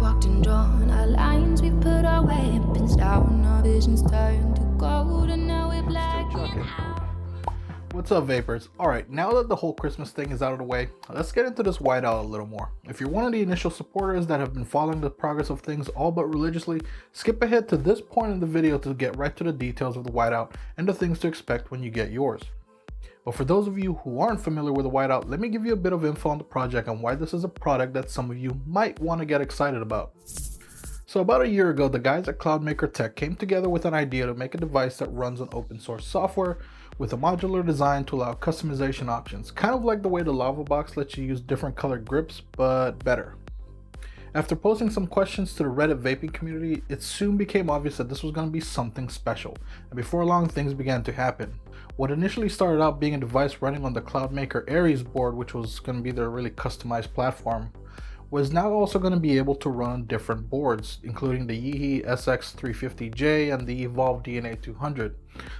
walked and drawn our lines, we've put our weapons down, our visions turned to gold, and now we're blacking out. What's up, Vapors? Alright, now that the whole Christmas thing is out of the way, let's get into this whiteout a little more. If you're one of the initial supporters that have been following the progress of things all but religiously, skip ahead to this point in the video to get right to the details of the whiteout and the things to expect when you get yours. But for those of you who aren't familiar with the whiteout, let me give you a bit of info on the project and why this is a product that some of you might want to get excited about. So about a year ago, the guys at Cloudmaker Tech came together with an idea to make a device that runs on open source software with a modular design to allow customization options, kind of like the way the Lava Box lets you use different colored grips, but better. After posting some questions to the Reddit vaping community, it soon became obvious that this was going to be something special, and before long things began to happen. What initially started out being a device running on the Cloudmaker Aries board, which was going to be their really customized platform, was now also going to be able to run on different boards, including the Yeehy SX350J and the Evolve DNA 200.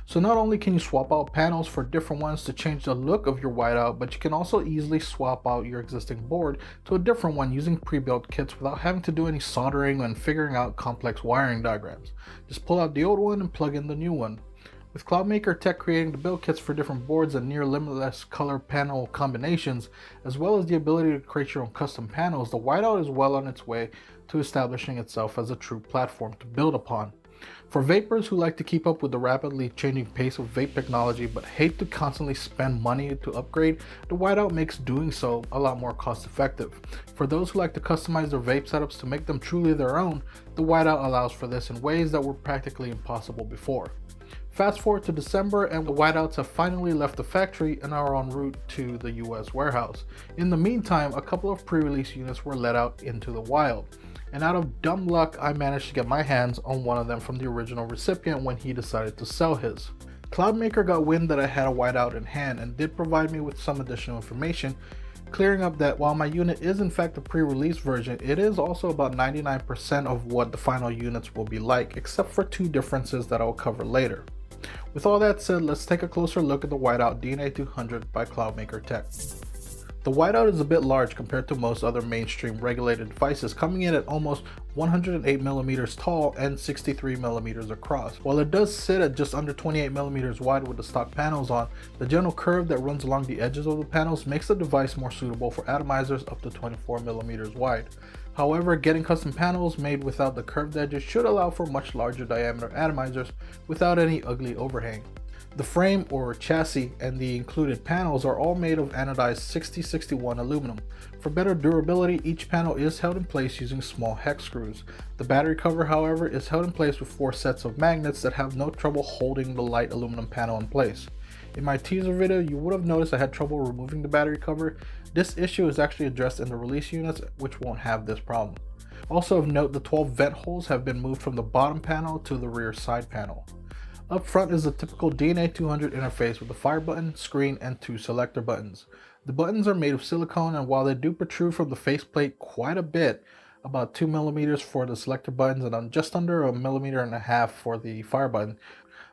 So not only can you swap out panels for different ones to change the look of your whiteout, but you can also easily swap out your existing board to a different one using pre-built kits without having to do any soldering and figuring out complex wiring diagrams. Just pull out the old one and plug in the new one. With Cloudmaker Tech creating the build kits for different boards and near limitless color panel combinations, as well as the ability to create your own custom panels, the whiteout is well on its way to establishing itself as a true platform to build upon. For vapors who like to keep up with the rapidly changing pace of vape technology but hate to constantly spend money to upgrade, the whiteout makes doing so a lot more cost effective. For those who like to customize their vape setups to make them truly their own, the whiteout allows for this in ways that were practically impossible before. Fast forward to December and the whiteouts have finally left the factory and are en route to the US warehouse. In the meantime, a couple of pre-release units were let out into the wild, and out of dumb luck I managed to get my hands on one of them from the original recipient when he decided to sell his. Cloudmaker got wind that I had a whiteout in hand and did provide me with some additional information, clearing up that while my unit is in fact a pre-release version, it is also about 99% of what the final units will be like, except for two differences that I'll cover later. With all that said, let's take a closer look at the Whiteout DNA 200 by Cloudmaker Tech. The whiteout is a bit large compared to most other mainstream regulated devices, coming in at almost 108mm tall and 63mm across. While it does sit at just under 28mm wide with the stock panels on, the gentle curve that runs along the edges of the panels makes the device more suitable for atomizers up to 24mm wide. However, getting custom panels made without the curved edges should allow for much larger diameter atomizers without any ugly overhang. The frame or chassis and the included panels are all made of anodized 6061 aluminum. For better durability, each panel is held in place using small hex screws. The battery cover, however, is held in place with 4 sets of magnets that have no trouble holding the light aluminum panel in place. In my teaser video, you would have noticed I had trouble removing the battery cover. This issue is actually addressed in the release units, which won't have this problem. Also of note, the 12 vent holes have been moved from the bottom panel to the rear side panel. Up front is the typical DNA 200 interface with a fire button, screen, and 2 selector buttons. The buttons are made of silicone, and while they do protrude from the faceplate quite a bit, about 2mm for the selector buttons and just under 1.5 mm for the fire button,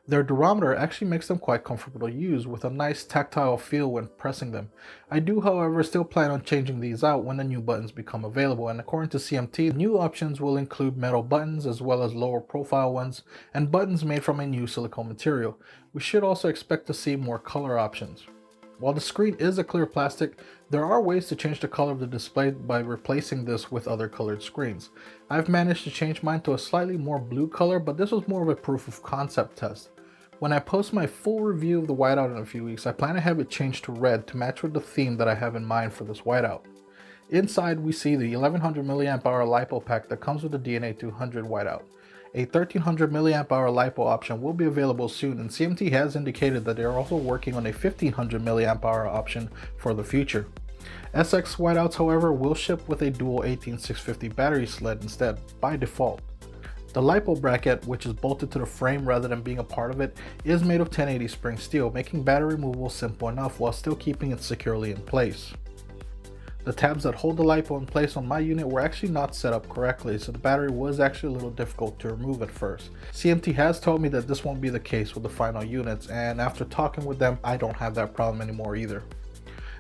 their durometer actually makes them quite comfortable to use with a nice tactile feel when pressing them. I do, however, still plan on changing these out when the new buttons become available, and according to CMT, new options will include metal buttons as well as lower profile ones and buttons made from a new silicone material. We should also expect to see more color options. While the screen is a clear plastic, there are ways to change the color of the display by replacing this with other colored screens. I've managed to change mine to a slightly more blue color, but this was more of a proof of concept test. When I post my full review of the whiteout in a few weeks, I plan to have it changed to red to match with the theme that I have in mind for this whiteout. Inside we see the 1100 mAh LiPo pack that comes with the DNA 200 whiteout. A 1300 mAh LiPo option will be available soon, and CMT has indicated that they are also working on a 1500 mAh option for the future. SX whiteouts, however, will ship with a dual 18650 battery sled instead, by default. The LiPo bracket, which is bolted to the frame rather than being a part of it, is made of 1080 spring steel, making battery removal simple enough while still keeping it securely in place. The tabs that hold the LiPo in place on my unit were actually not set up correctly, so the battery was actually a little difficult to remove at first. CMT has told me that this won't be the case with the final units, and after talking with them, I don't have that problem anymore either.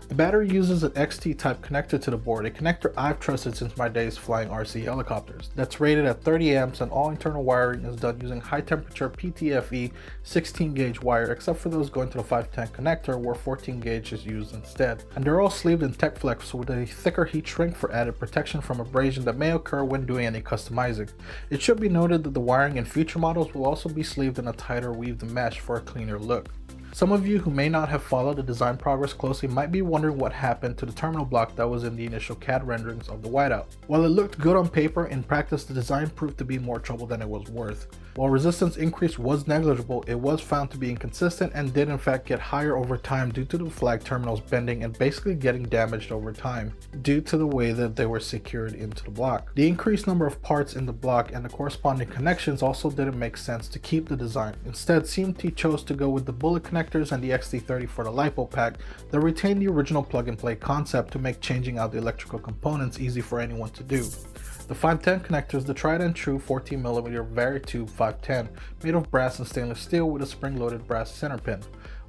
The battery uses an XT type connector to the board, a connector I've trusted since my days flying RC helicopters. That's rated at 30 amps and all internal wiring is done using high temperature PTFE 16 gauge wire, except for those going to the 510 connector where 14 gauge is used instead. And they're all sleeved in TechFlex with a thicker heat shrink for added protection from abrasion that may occur when doing any customizing. It should be noted that the wiring in future models will also be sleeved in a tighter weaved mesh for a cleaner look. Some of you who may not have followed the design progress closely might be wondering what happened to the terminal block that was in the initial CAD renderings of the Whiteout. While it looked good on paper, in practice the design proved to be more trouble than it was worth. While resistance increase was negligible, it was found to be inconsistent and did in fact get higher over time due to the flag terminals bending and basically getting damaged over time due to the way that they were secured into the block. The increased number of parts in the block and the corresponding connections also didn't make sense to keep the design. Instead, CMT chose to go with the bullet connectors and the XT30 for the LiPo pack that retained the original plug-and-play concept to make changing out the electrical components easy for anyone to do. The 510 connector is the tried and true 14mm Varitube 510 made of brass and stainless steel with a spring-loaded brass center pin.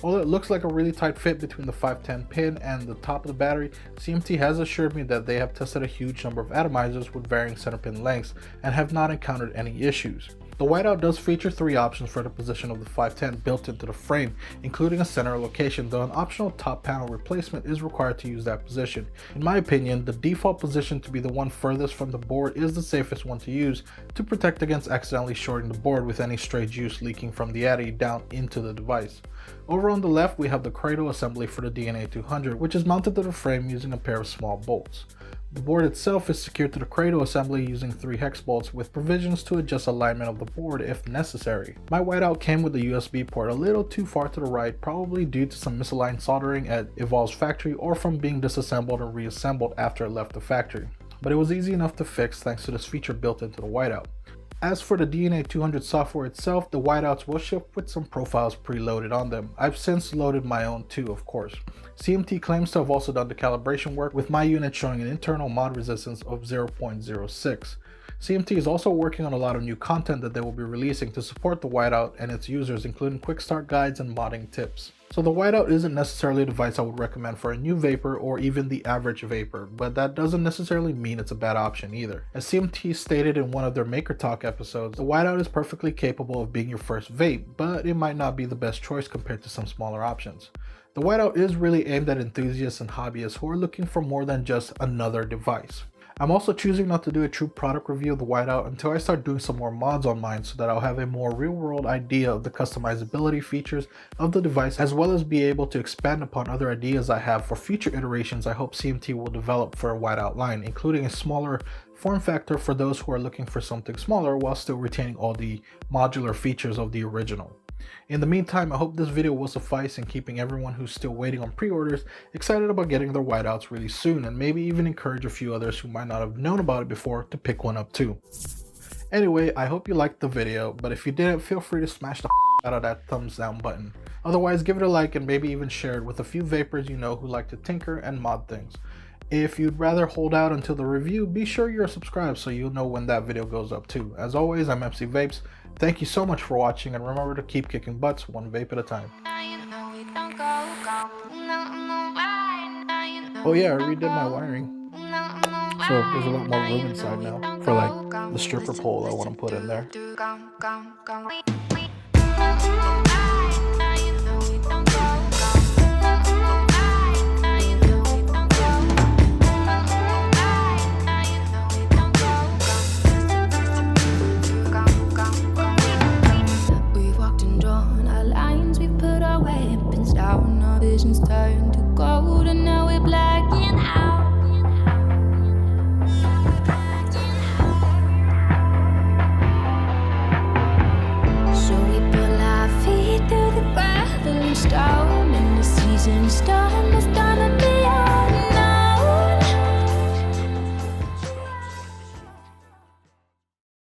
Although it looks like a really tight fit between the 510 pin and the top of the battery, CMT has assured me that they have tested a huge number of atomizers with varying center pin lengths and have not encountered any issues. The Whiteout does feature 3 options for the position of the 510 built into the frame, including a center location, though an optional top panel replacement is required to use that position. In my opinion, the default position to be the one furthest from the board is the safest one to use to protect against accidentally shorting the board with any stray juice leaking from the addy down into the device. Over on the left we have the cradle assembly for the DNA 200, which is mounted to the frame using a pair of small bolts. The board itself is secured to the cradle assembly using 3 hex bolts with provisions to adjust alignment of the board if necessary. My Whiteout came with a USB port a little too far to the right, probably due to some misaligned soldering at Evolve's factory or from being disassembled and reassembled after it left the factory. But it was easy enough to fix thanks to this feature built into the Whiteout. As for the DNA 200 software itself, the Whiteouts will ship with some profiles preloaded on them. I've since loaded my own too, of course. CMT claims to have also done the calibration work, with my unit showing an internal mod resistance of 0.06. CMT is also working on a lot of new content that they will be releasing to support the Whiteout and its users, including quick start guides and modding tips. So the Whiteout isn't necessarily a device I would recommend for a new vapor or even the average vapor, but that doesn't necessarily mean it's a bad option either. As CMT stated in one of their Maker Talk episodes, the Whiteout is perfectly capable of being your first vape, but it might not be the best choice compared to some smaller options. The Whiteout is really aimed at enthusiasts and hobbyists who are looking for more than just another device. I'm also choosing not to do a true product review of the Whiteout until I start doing some more mods on mine so that I'll have a more real-world idea of the customizability features of the device, as well as be able to expand upon other ideas I have for future iterations I hope CMT will develop for a Whiteout line, including a smaller form factor for those who are looking for something smaller while still retaining all the modular features of the original. In the meantime, I hope this video will suffice in keeping everyone who's still waiting on pre-orders excited about getting their Whiteouts really soon, and maybe even encourage a few others who might not have known about it before to pick one up too. Anyway, I hope you liked the video, but if you didn't, feel free to smash the out of that thumbs down button. Otherwise, give it a like and maybe even share it with a few vapors you know who like to tinker and mod things. If you'd rather hold out until the review, be sure you're subscribed so you'll know when that video goes up too. As always, I'm MC Vapes. Thank you so much for watching, and remember to keep kicking butts one vape at a time. Oh yeah, I redid my wiring. So there's a lot more room inside now for like the stripper pole I want to put in there.